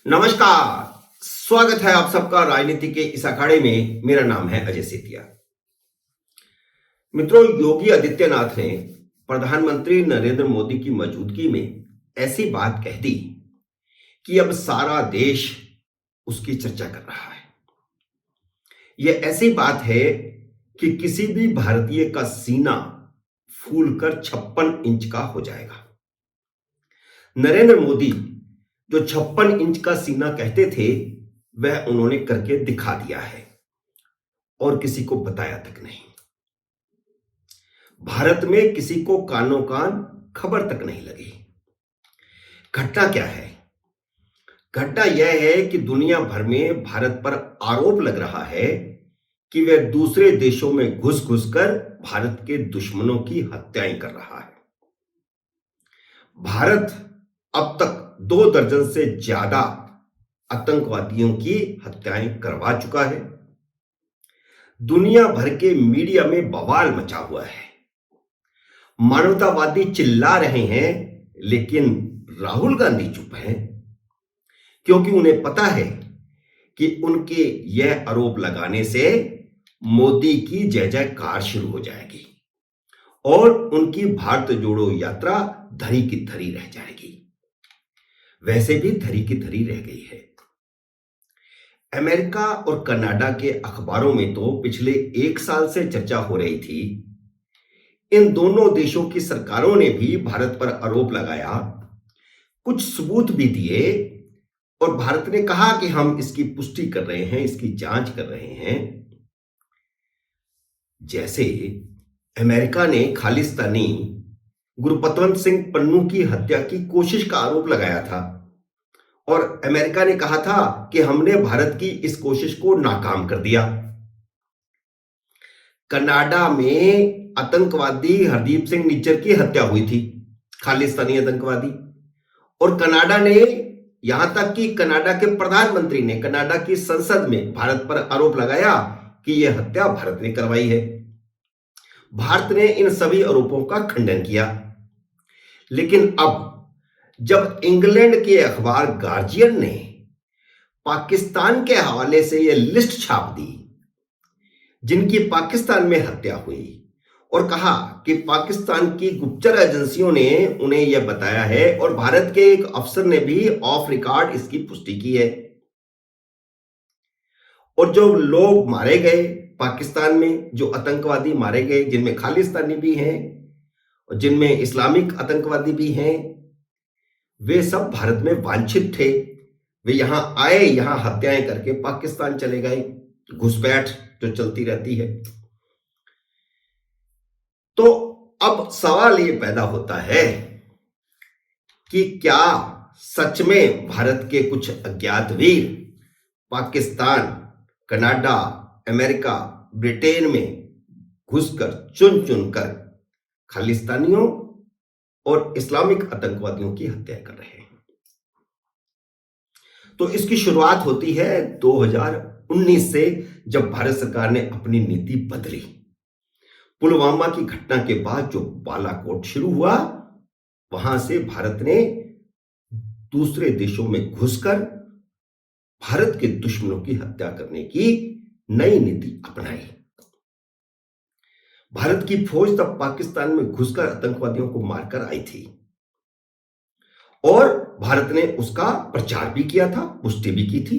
नमस्कार। स्वागत है आप सबका राजनीति के इस अखाड़े में। मेरा नाम है अजय सेतिया। मित्रों, योगी आदित्यनाथ ने प्रधानमंत्री नरेंद्र मोदी की मौजूदगी में ऐसी बात कह दी कि अब सारा देश उसकी चर्चा कर रहा है। यह ऐसी बात है कि किसी भी भारतीय का सीना फूलकर 56 इंच का हो जाएगा। नरेंद्र मोदी जो 56 इंच का सीना कहते थे, वह उन्होंने करके दिखा दिया है और किसी को बताया तक नहीं। भारत में किसी को कानो कान खबर तक नहीं लगी। घटना क्या है? घटना यह है कि दुनिया भर में भारत पर आरोप लग रहा है कि वह दूसरे देशों में घुस घुस कर भारत के दुश्मनों की हत्याएं कर रहा है। भारत अब तक 2 दर्जन से ज्यादा आतंकवादियों की हत्याएं करवा चुका है। दुनिया भर के मीडिया में बवाल मचा हुआ है। मानवतावादी चिल्ला रहे हैं, लेकिन राहुल गांधी चुप हैं, क्योंकि उन्हें पता है कि उनके यह आरोप लगाने से मोदी की जय जयकार शुरू हो जाएगी और उनकी भारत जोड़ो यात्रा धरी की धरी रह जाएगी। वैसे भी धरी की धरी रह गई है। अमेरिका और कनाडा के अखबारों में तो पिछले 1 साल से चर्चा हो रही थी। इन दोनों देशों की सरकारों ने भी भारत पर आरोप लगाया, कुछ सबूत भी दिए और भारत ने कहा कि हम इसकी पुष्टि कर रहे हैं, इसकी जांच कर रहे हैं। जैसे अमेरिका ने खालिस्तानी गुरपतवंत सिंह पन्नू की हत्या की कोशिश का आरोप लगाया था और अमेरिका ने कहा था कि हमने भारत की इस कोशिश को नाकाम कर दिया। कनाडा में आतंकवादी हरदीप सिंह निज्जर की हत्या हुई थी, खालिस्तानी आतंकवादी, और कनाडा ने, यहां तक कि कनाडा के प्रधानमंत्री ने कनाडा की संसद में भारत पर आरोप लगाया कि यह हत्या भारत ने करवाई है। भारत ने इन सभी आरोपों का खंडन किया। लेकिन अब जब इंग्लैंड के अखबार गार्जियन ने पाकिस्तान के हवाले से यह लिस्ट छाप दी जिनकी पाकिस्तान में हत्या हुई और कहा कि पाकिस्तान की गुप्तचर एजेंसियों ने उन्हें यह बताया है और भारत के एक अफसर ने भी ऑफ रिकॉर्ड इसकी पुष्टि की है, और जो लोग मारे गए पाकिस्तान में, जो आतंकवादी मारे गए, जिनमें खालिस्तानी भी हैं और जिनमें इस्लामिक आतंकवादी भी हैं, वे सब भारत में वांछित थे। वे यहां आए, यहां हत्याएं करके पाकिस्तान चले गए। घुसपैठ जो चलती रहती है। तो अब सवाल ये पैदा होता है कि क्या सच में भारत के कुछ अज्ञात वीर पाकिस्तान, कनाडा, अमेरिका, ब्रिटेन में घुसकर चुन चुनकर खालिस्तानियों और इस्लामिक आतंकवादियों की हत्या कर रहे हैं? तो इसकी शुरुआत होती है 2019 से, जब भारत सरकार ने अपनी नीति बदली। पुलवामा की घटना के बाद जो बालाकोट शुरू हुआ, वहां से भारत ने दूसरे देशों में घुसकर भारत के दुश्मनों की हत्या करने की नई नीति अपनाई। भारत की फौज तब पाकिस्तान में घुसकर आतंकवादियों को मारकर आई थी और भारत ने उसका प्रचार भी किया था, पुष्टि भी की थी,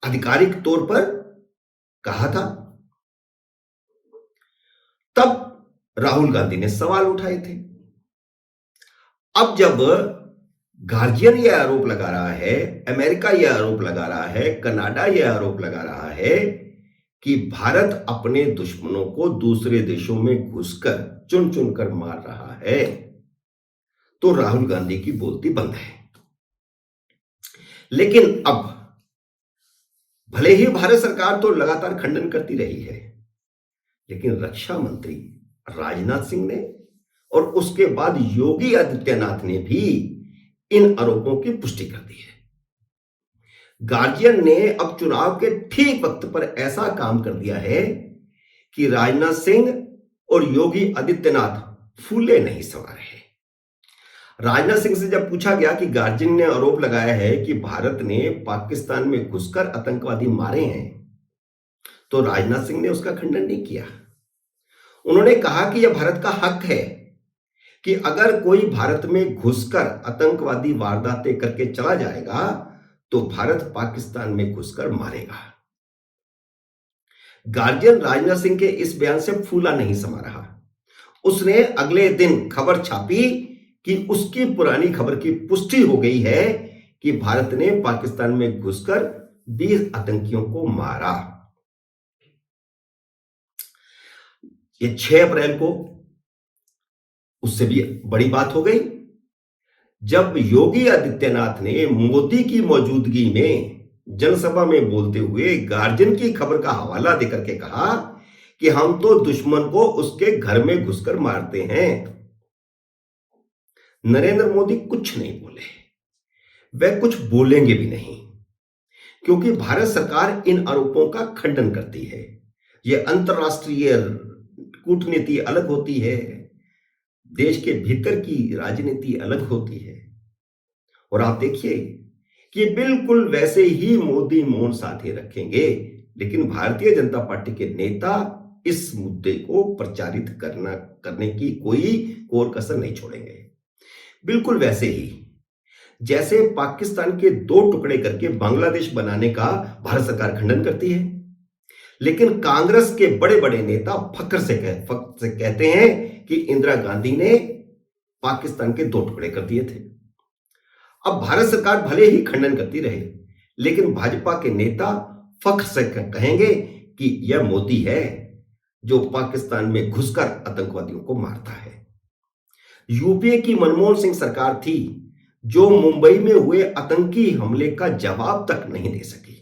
आधिकारिक तौर पर कहा था। तब राहुल गांधी ने सवाल उठाए थे। अब जब गार्जियन यह आरोप लगा रहा है, अमेरिका यह आरोप लगा रहा है, कनाडा यह आरोप लगा रहा है कि भारत अपने दुश्मनों को दूसरे देशों में घुसकर चुन चुनकर मार रहा है, तो राहुल गांधी की बोलती बंद है। लेकिन अब भले ही भारत सरकार तो लगातार खंडन करती रही है, लेकिन रक्षा मंत्री राजनाथ सिंह ने और उसके बाद योगी आदित्यनाथ ने भी इन आरोपों की पुष्टि कर दी है। गार्जियन ने अब चुनाव के ठीक वक्त पर ऐसा काम कर दिया है कि राजनाथ सिंह और योगी आदित्यनाथ फूले नहीं समा रहे। राजनाथ सिंह से जब पूछा गया कि गार्जियन ने आरोप लगाया है कि भारत ने पाकिस्तान में घुसकर आतंकवादी मारे हैं, तो राजनाथ सिंह ने उसका खंडन नहीं किया। उन्होंने कहा कि यह भारत का हक है कि अगर कोई भारत में घुसकर आतंकवादी वारदातें करके चला जाएगा तो भारत पाकिस्तान में घुसकर मारेगा। गार्जियन राजनाथ सिंह के इस बयान से फूला नहीं समा रहा। उसने अगले दिन खबर छापी कि उसकी पुरानी खबर की पुष्टि हो गई है कि भारत ने पाकिस्तान में घुसकर 20 आतंकियों को मारा। ये 6 अप्रैल को उससे भी बड़ी बात हो गई जब योगी आदित्यनाथ ने मोदी की मौजूदगी में जनसभा में बोलते हुए गार्जियन की खबर का हवाला देकर के कहा कि हम तो दुश्मन को उसके घर में घुसकर मारते हैं। नरेंद्र मोदी कुछ नहीं बोले, वह कुछ बोलेंगे भी नहीं, क्योंकि भारत सरकार इन आरोपों का खंडन करती है। यह अंतरराष्ट्रीय कूटनीति अलग होती है, देश के भीतर की राजनीति अलग होती है। और आप देखिए कि बिल्कुल वैसे ही मोदी मौन साधे रखेंगे, लेकिन भारतीय जनता पार्टी के नेता इस मुद्दे को प्रचारित करने की कोई कोर कसर नहीं छोड़ेंगे। बिल्कुल वैसे ही जैसे पाकिस्तान के 2 टुकड़े करके बांग्लादेश बनाने का भारत सरकार खंडन करती है, लेकिन कांग्रेस के बड़े बड़े नेता फख्र से कहते हैं कि इंदिरा गांधी ने पाकिस्तान के 2 टुकड़े कर दिए थे। अब भारत सरकार भले ही खंडन करती रहे, लेकिन भाजपा के नेता फख्र से कहेंगे कि यह मोदी है जो पाकिस्तान में घुसकर आतंकवादियों को मारता है। यूपीए की मनमोहन सिंह सरकार थी जो मुंबई में हुए आतंकी हमले का जवाब तक नहीं दे सकी।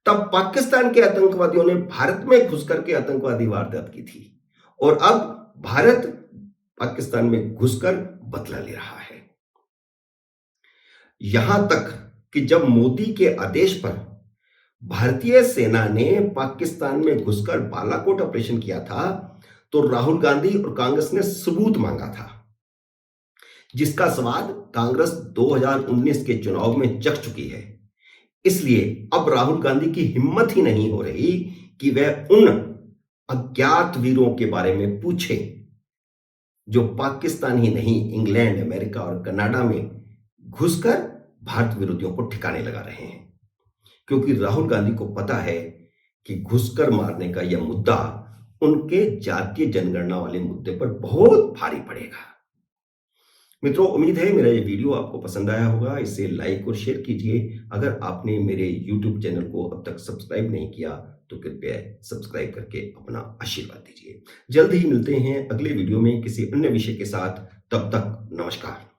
तब पाकिस्तान के आतंकवादियों ने भारत में घुसकर के आतंकवादी वारदात की थी, और अब भारत पाकिस्तान में घुसकर बदला ले रहा है। यहां तक कि जब मोदी के आदेश पर भारतीय सेना ने पाकिस्तान में घुसकर बालाकोट ऑपरेशन किया था, तो राहुल गांधी और कांग्रेस ने सबूत मांगा था, जिसका स्वाद कांग्रेस 2019 के चुनाव में चख चुकी है। इसलिए अब राहुल गांधी की हिम्मत ही नहीं हो रही कि वह उन अज्ञात वीरों के बारे में पूछे जो पाकिस्तान ही नहीं, इंग्लैंड, अमेरिका और कनाडा में घुसकर भारत विरोधियों को ठिकाने लगा रहे हैं, क्योंकि राहुल गांधी को पता है कि घुसकर मारने का यह मुद्दा उनके जातीय जनगणना वाले मुद्दे पर बहुत भारी पड़ेगा। मित्रों, उम्मीद है मेरा ये वीडियो आपको पसंद आया होगा। इसे लाइक और शेयर कीजिए। अगर आपने मेरे YouTube चैनल को अब तक सब्सक्राइब नहीं किया तो कृपया सब्सक्राइब करके अपना आशीर्वाद दीजिए। जल्द ही मिलते हैं अगले वीडियो में किसी अन्य विषय के साथ। तब तक नमस्कार।